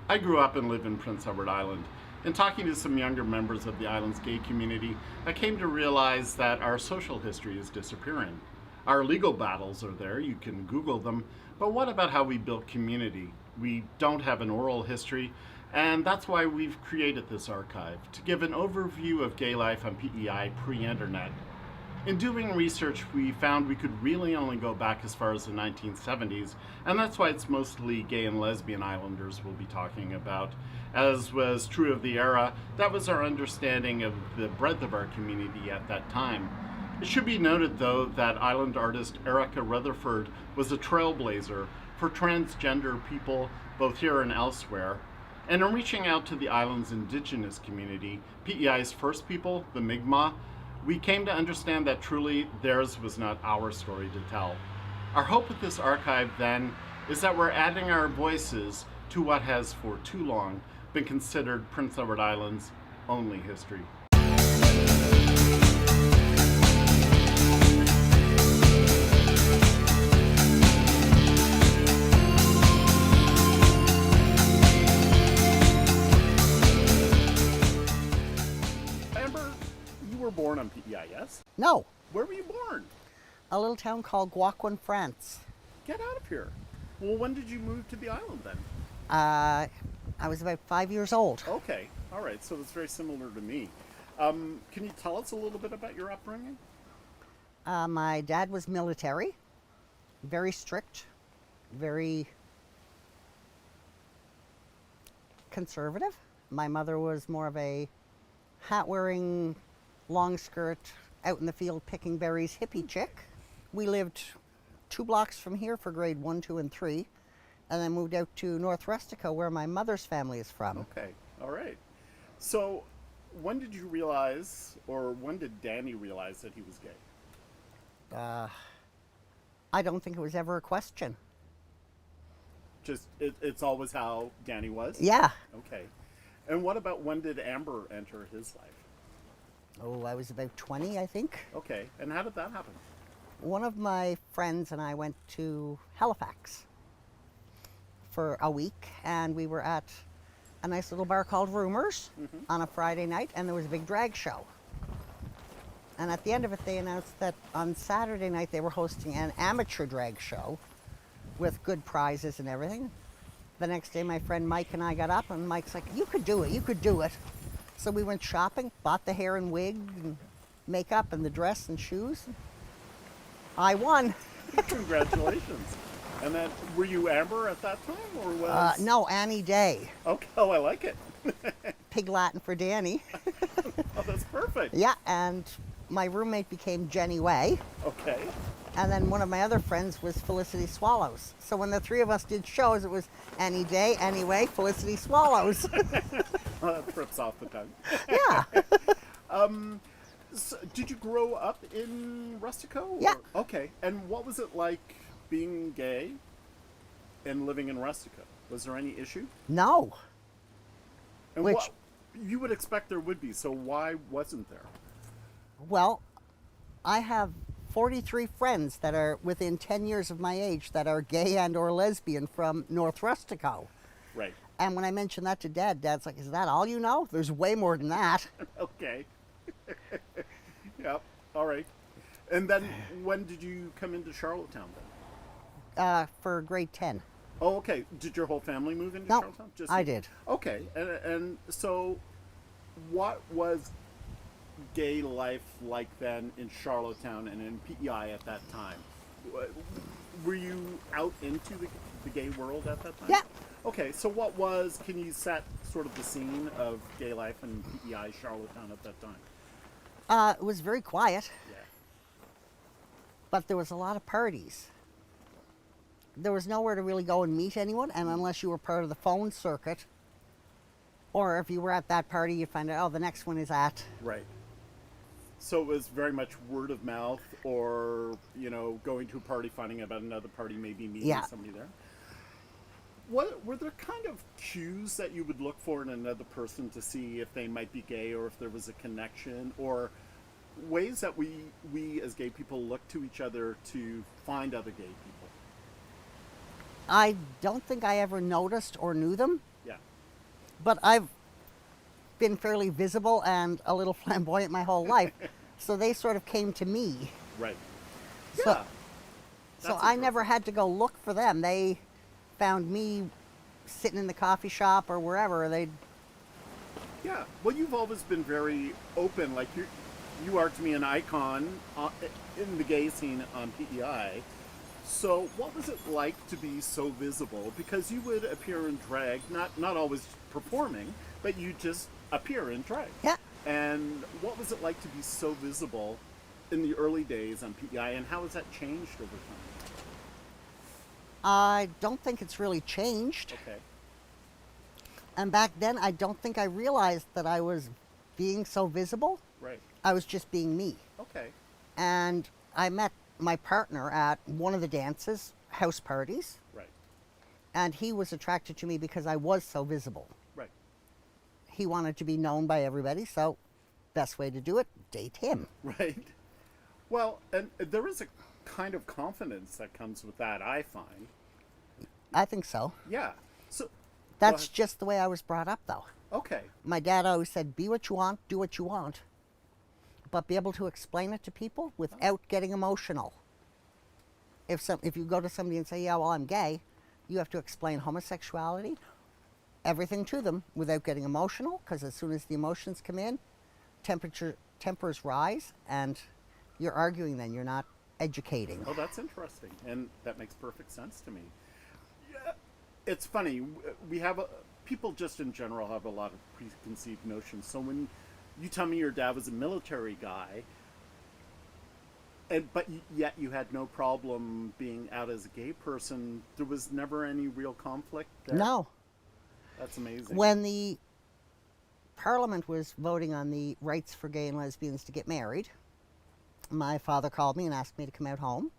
I grew up and live in Prince Edward Island. In talking to some younger members of the island's gay community, I came to realize that our social history is disappearing. Our legal battles are there, you can Google them, but what about how we built community? We don't have an oral history, and that's why we've created this archive, to give an overview of gay life on PEI pre-internet. In doing research, we found we could really only go back as far as the 1970s, and that's why it's mostly gay and lesbian islanders we'll be talking about. As was true of the era, that was our understanding of the breadth of our community at that time. It should be noted, though, that island artist Erica Rutherford was a trailblazer for transgender people both here and elsewhere. And in reaching out to the island's indigenous community, PEI's first people, the Mi'kmaq, we came to understand that truly theirs was not our story to tell. Our hope with this archive, then, is that we're adding our voices to what has for too long been considered Prince Edward Island's only history. Born on PEI, yes? No, Where were you born? a little town called Guaquin, France. Get out of here. Well, when did you move to the island then? I was about 5 years old. Okay, all right, so it's very similar to me. Can you tell us a little bit about your upbringing? My dad was military, very strict, very conservative. My mother was more of a hat-wearing, long skirt, out in the field picking berries hippie chick. We lived 2 blocks from here for grade 1, 2, and 3, and then moved out to North Rustica where my mother's family is from. Okay, all right. So when did you realize, or when did Danny realize that he was gay? I don't think it was ever a question. Just, it's always how Danny was? Yeah. Okay. And what about when did Amber enter his life? Oh, I was about 20, I think. Okay, and how did that happen? One of my friends and I went to Halifax for a week, and we were at a nice little bar called Rumors on a Friday night, and there was a big drag show. And at the end of it, they announced that on Saturday night they were hosting an amateur drag show with good prizes and everything. The next day, my friend Mike and I got up, and Mike's like, "You could do it, you could do it." So we went shopping, bought the hair and wig and makeup and the dress and shoes. I won. Congratulations. And then, were you Amber at that time, or was... No, Annie Day. Okay, oh, I like it. Pig Latin for Danny. Oh, that's perfect. Yeah, and my roommate became Jenny Way. Okay. And then one of my other friends was Felicity Swallows. So when the 3 of us did shows, it was Annie Day, Annie Way, Felicity Swallows. Oh, that trips off the tongue. Yeah. So did you grow up in Rustico? Yeah. Okay. And what was it like being gay and living in Rustico? Was there any issue? No. And Which- what you would expect there would be, so why wasn't there? Well, I have 43 friends that are within 10 years of my age that are gay and or lesbian from North Rustico. Right. And when I mentioned that to Dad, Dad's like, "Is that all you know? There's way more than that." Okay. Yep. All right. And then when did you come into Charlottetown then? For grade 10. Oh, okay. Did your whole family move into No, Charlottetown? I did. Okay. And so what was gay life like then in Charlottetown and in PEI at that time? Were you out into the gay world at that time? Yeah. Okay, so can you set sort of the scene of gay life in PEI Charlottetown at that time? It was very quiet, Yeah. but there was a lot of parties. There was nowhere to really go and meet anyone, and unless you were part of the phone circuit, or if you were at that party, you'd find out, oh, the next one is at. Right. So it was very much word of mouth, or, going to a party, finding out about another party, maybe meeting somebody there. Were there kind of cues that you would look for in another person to see if they might be gay, or if there was a connection, or ways that we as gay people look to each other to find other gay people? I don't think I ever noticed or knew them. Yeah. but I've been fairly visible and a little flamboyant my whole life. So they sort of came to me. Right. So, Yeah. so That's I never interesting. had to go look for them. They found me sitting in the coffee shop or wherever. They'd Yeah. Well, you've always been very open. Like you are to me an icon in the gay scene on PEI. So, what was it like to be so visible? Because you would appear in drag, not always performing, but you just appear in drag. Yeah. And what was it like to be so visible in the early days on PEI, and how has that changed over time? I don't think it's really changed. Okay. And back then, I don't think I realized that I was being so visible. Right. I was just being me. Okay. And I met my partner at one of the dances, house parties, Right. and he was attracted to me because I was so visible. Right. He wanted to be known by everybody, so best way to do it, date him. Right. Well, and there is a kind of confidence that comes with that, I find. I think so. Yeah. So That's go just the way I was brought up, though. ahead. Okay. My dad always said, be what you want, do what you want, but be able to explain it to people without getting emotional. If you go to somebody and say, yeah, well, I'm gay, you have to explain homosexuality, everything to them without getting emotional, because as soon as the emotions come in, tempers rise, and you're arguing then, you're not educating. Oh, that's interesting, and that makes perfect sense to me. Yeah, it's funny. We have people just in general have a lot of preconceived notions. So when you tell me your dad was a military guy, but yet you had no problem being out as a gay person, there was never any real conflict there? No. That's amazing. When the Parliament was voting on the rights for gay and lesbians to get married, my father called me and asked me to come out home.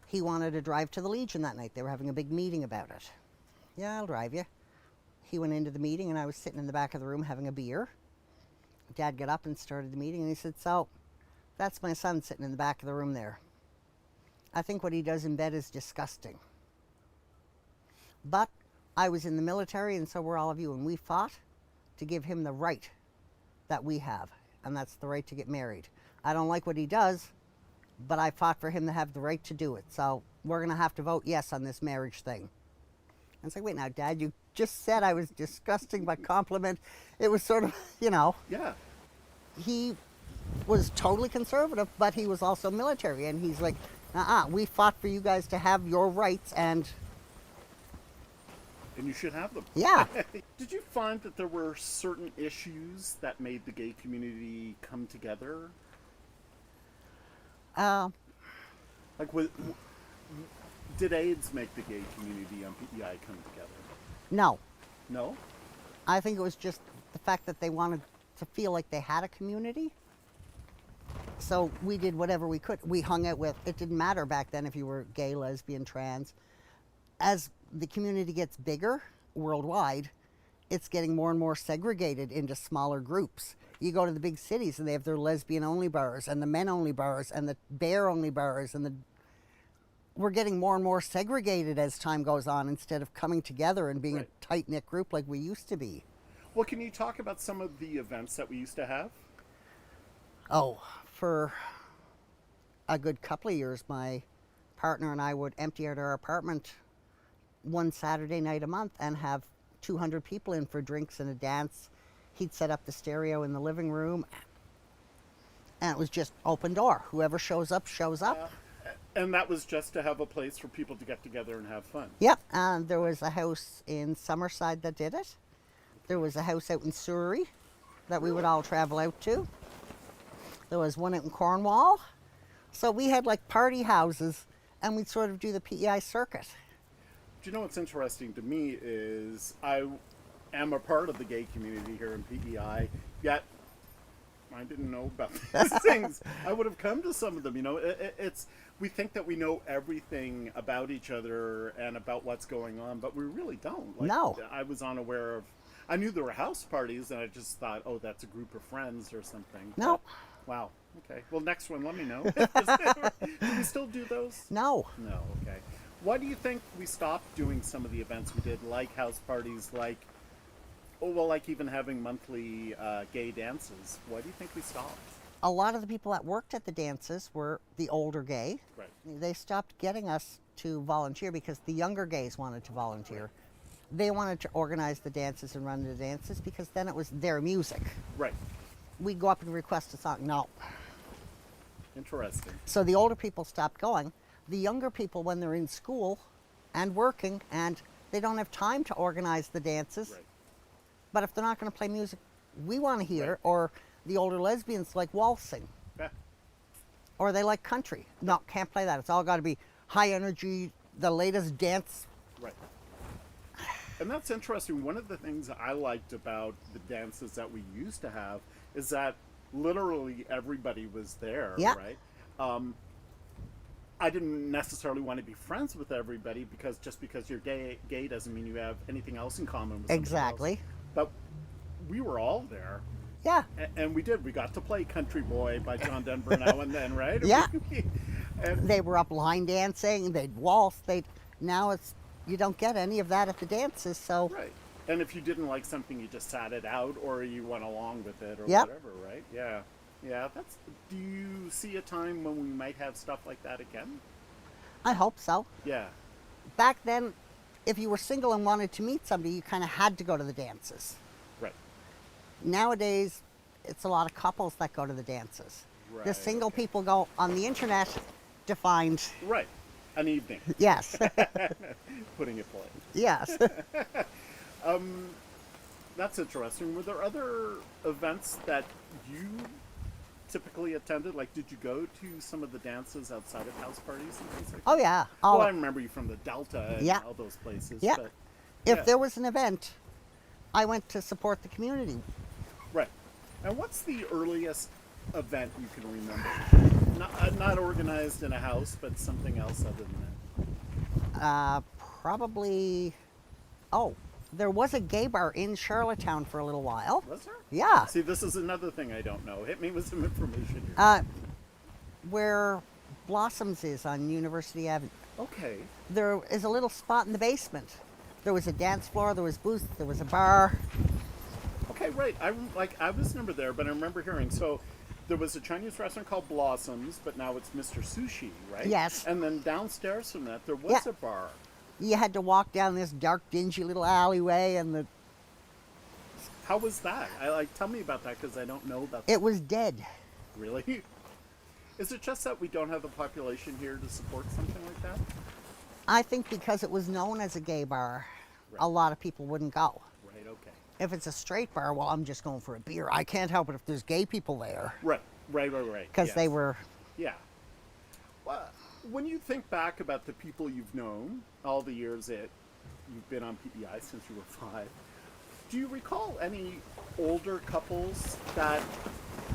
He wanted to drive to the Legion that night. They were having a big meeting about it. Yeah, I'll drive you. He went into the meeting, and I was sitting in the back of the room having a beer. Dad got up and started the meeting, and he said, so, that's my son sitting in the back of the room there. I think what he does in bed is disgusting. But I was in the military, and so were all of you, and we fought to give him the right that we have, and that's the right to get married. I don't like what he does, but I fought for him to have the right to do it. So we're going to have to vote yes on this marriage thing. I was like, wait now, Dad, you just said I was disgusting by compliment. It was sort of, Yeah. he was totally conservative, but he was also military. And he's like, we fought for you guys to have your rights, and you should have them. yeah. Did you find that there were certain issues that made the gay community come together? Like, did AIDS make the gay community on PEI come together? No. No? I think it was just the fact that they wanted to feel like they had a community. So we did whatever we could. We hung out with, it didn't matter back then if you were gay, lesbian, trans. As the community gets bigger worldwide, it's getting more and more segregated into smaller groups. You go to the big cities and they have their lesbian-only bars and the men-only bars and the bear-only bars, and we're getting more and more segregated as time goes on instead of coming together and being Right. a tight-knit group like we used to be. Well, can you talk about some of the events that we used to have? Oh, for a good couple of years, my partner and I would empty out our apartment one Saturday night a month and have 200 people in for drinks and a dance. He'd set up the stereo in the living room, and it was just open door. Whoever shows up, shows up. And that was just to have a place for people to get together and have fun. Yep, and there was a house in Summerside that did it. There was a house out in Surrey that we would all travel out to. There was one out in Cornwall. So we had like party houses, and we'd sort of do the PEI circuit. Do you know what's interesting to me is I am a part of the gay community here in PEI, yet I didn't know about these things. I would have come to some of them. It's we think that we know everything about each other and about what's going on, but we really don't. No. I was unaware of. I knew there were house parties, and I just thought, oh, that's a group of friends or something. No. But, wow. Okay. Well, next one, let me know. Do we still do those? No. No. Okay. Why do you think we stopped doing some of the events we did, like house parties, like Oh, well, like even having monthly gay dances. Why do you think we stopped? A lot of the people that worked at the dances were the older gay. Right. They stopped getting us to volunteer because the younger gays wanted to volunteer. They wanted to organize the dances and run the dances because then it was their music. Right. We'd go up and request a song. No. Interesting. So the older people stopped going. The younger people, when they're in school and working and they don't have time to organize the dances, Right. but if they're not going to play music we want to hear, Right. or the older lesbians like waltzing, Yeah. or they like country. No, can't play that. It's all got to be high energy, the latest dance. Right. And that's interesting. One of the things I liked about the dances that we used to have is that literally everybody was there, Yeah. right? I didn't necessarily want to be friends with everybody because just because you're gay doesn't mean you have anything else in common with somebody Exactly. else. But we were all there. Yeah. And we did. We got to play Country Boy by John Denver now and then, right? Yeah. And They were up line dancing, they'd waltz, now it's, you don't get any of that at the dances, so. right. And if you didn't like something, you just sat it out, or you went along with it, or Yep. whatever, right? Yeah, yeah. Do you see a time when we might have stuff like that again? I hope so. Yeah, Back then, if you were single and wanted to meet somebody, you kind of had to go to the dances. right. Nowadays, it's a lot of couples that go to the dances. The Right, single okay. people go on the internet to find, Right. An evening, yes, putting it polite. yes. That's interesting. Were there other events that you typically attended? Like, did you go to some of the dances outside of house parties and things like that? Oh, yeah. Well, I Oh, remember you from the Delta and Yeah. all those places. Yeah. But, if yeah. there was an event, I went to support the community. Right. And what's the earliest event you can remember? Not organized in a house, but something else other than that. Probably, oh, there was a gay bar in Charlottetown for a little while. Was there? Yeah. See, this is another thing I don't know. Hit me with some information here. Where Blossoms is on University Avenue. Okay. There is a little spot in the basement. There was a dance floor, there was booths, there was a bar. Okay, right. I was never there, but I remember hearing. So there was a Chinese restaurant called Blossoms, but now it's Mr. Sushi, right? Yes. And then downstairs from that, there was Yeah. a bar. You had to walk down this dark, dingy little alleyway, and How was that? Tell me about that because I don't know about. it was dead. Really? Is it just that we don't have the population here to support something like that? I think because it was known as a gay bar, Right. a lot of people wouldn't go. Right. Okay. If it's a straight bar, well, I'm just going for a beer. I can't help it if there's gay people there. Right. Because they Yes. were, Yeah. Well, when you think back about the people you've known, all the years that you've been on PBI since you were 5, do you recall any older couples that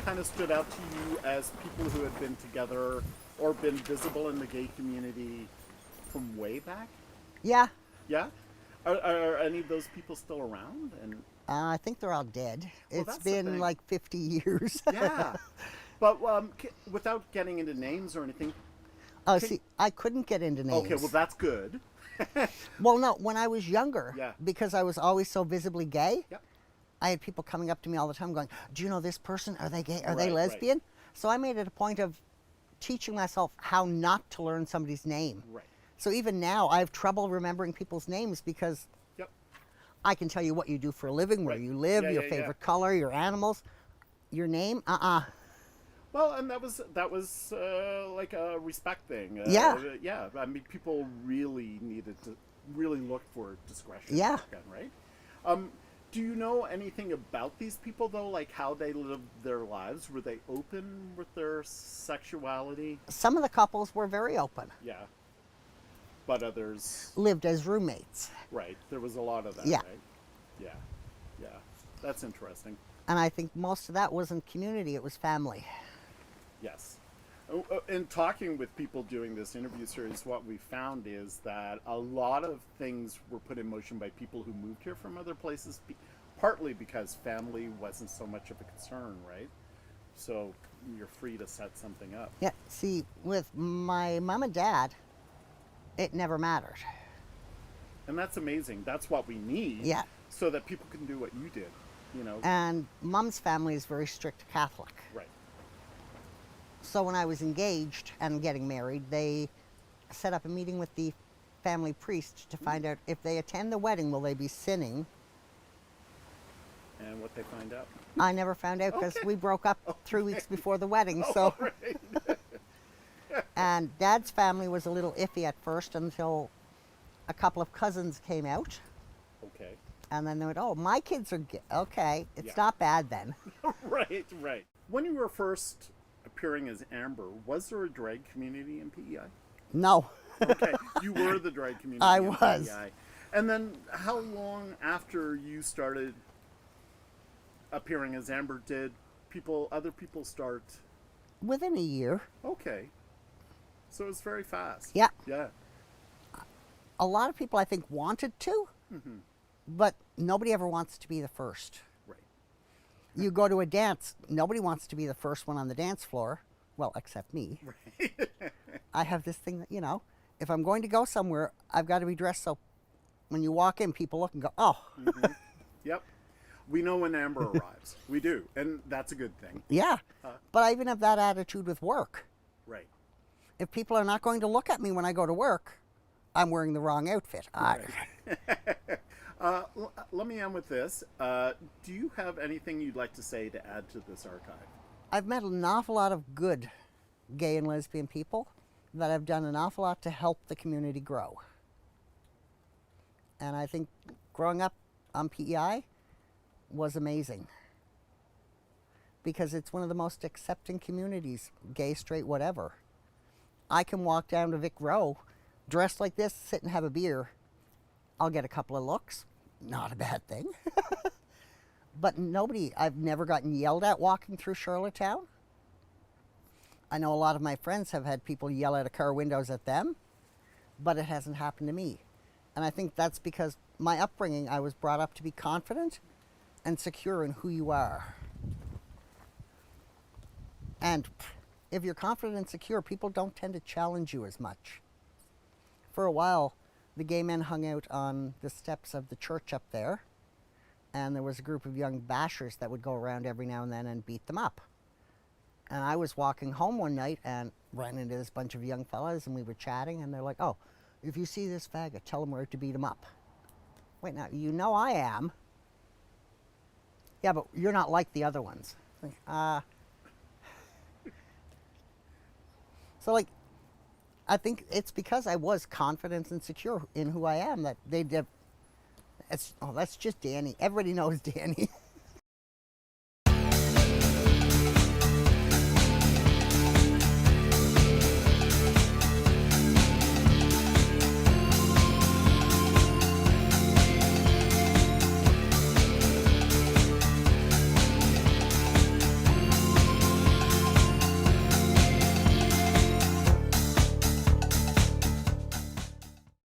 kind of stood out to you as people who had been together or been visible in the gay community from way back? yeah, Yeah? Are any of those people still around? And I think they're all dead. Well, It's that's the been thing. like 50 years. yeah. But without getting into names or anything. Oh, see, I couldn't get into names. Okay, well, that's good. Well, no, when I was younger, Yeah. because I was always so visibly gay, Yep. I had people coming up to me all the time going, do you know this person? Are they gay? Are they Right, right. lesbian? So I made it a point of teaching myself how not to learn somebody's name. Right. So even now, I have trouble remembering people's names because Yep. I can tell you what you do for a living, where Right. you live, Yeah, your yeah, yeah. favorite color, your animals, your name. Well, and that was like a respect thing. Yeah. Yeah. I mean, people really needed to really look for discretion. Yeah. back then, right. Do you know anything about these people though? Like how they lived their lives? Were they open with their sexuality? Some of the couples were very open, Yeah. But others, lived as roommates. right? There was a lot of that. Yeah. Right? Yeah. Yeah. That's interesting. And I think most of that wasn't community, it was family. Yes. In talking with people doing this interview series, what we found is that a lot of things were put in motion by people who moved here from other places, partly because family wasn't so much of a concern, right? So you're free to set something up. Yeah, see, with my mom and dad, it never mattered. And that's amazing. That's what we need. Yeah. So that people can do what you did, you know. And Mom's family is very strict Catholic. Right. So when I was engaged and getting married, they set up a meeting with the family priest to find out if they attend the wedding, will they be sinning? And what they find out. I never found out because we broke up 3 weeks before the wedding. So, Right. and Dad's family was a little iffy at first until a couple of cousins came out, Okay. and then they went, "Oh, my kids are okay. It's Yeah. not bad then." Right. When you were first appearing as Amber, was there a drag community in PEI? No, Okay, you were the drag community. I in was. PEI. And then, how long after you started appearing as Amber did other people start? within a year. Okay, so it was very fast. Yeah. Yeah. A lot of people I think wanted to, but nobody ever wants to be the first. Right. You go to a dance, nobody wants to be the first one on the dance floor. Well, except me. I have this thing that, if I'm going to go somewhere, I've got to be dressed so when you walk in, people look and go, "Oh." Yep. We know when Amber arrives. We do, and that's a good thing. Yeah. But I even have that attitude with work. Right. If people are not going to look at me when I go to work, I'm wearing the wrong outfit. Let me end with this. Do you have anything you'd like to say to add to this archive? I've met an awful lot of good gay and lesbian people that have done an awful lot to help the community grow. And I think growing up on PEI was amazing because it's one of the most accepting communities, gay, straight, whatever. I can walk down to Vic Row dressed like this, sit and have a beer. I'll get a couple of looks. Not a bad thing. But I've never gotten yelled at walking through Charlottetown. I know a lot of my friends have had people yell out of car windows at them, but it hasn't happened to me. And I think that's because my upbringing, I was brought up to be confident and secure in who you are. And if you're confident and secure, people don't tend to challenge you as much. For a while, the gay men hung out on the steps of the church up there, and there was a group of young bashers that would go around every now and then and beat them up. And I was walking home one night and ran into this bunch of young fellas, and we were chatting, and they're like, "Oh, if you see this faggot, tell him we're out to beat him up." Wait, now, you know I am. Yeah, but you're not like the other ones. So, I think it's because I was confident and secure in who I am that they did. That's just Danny. Everybody knows Danny.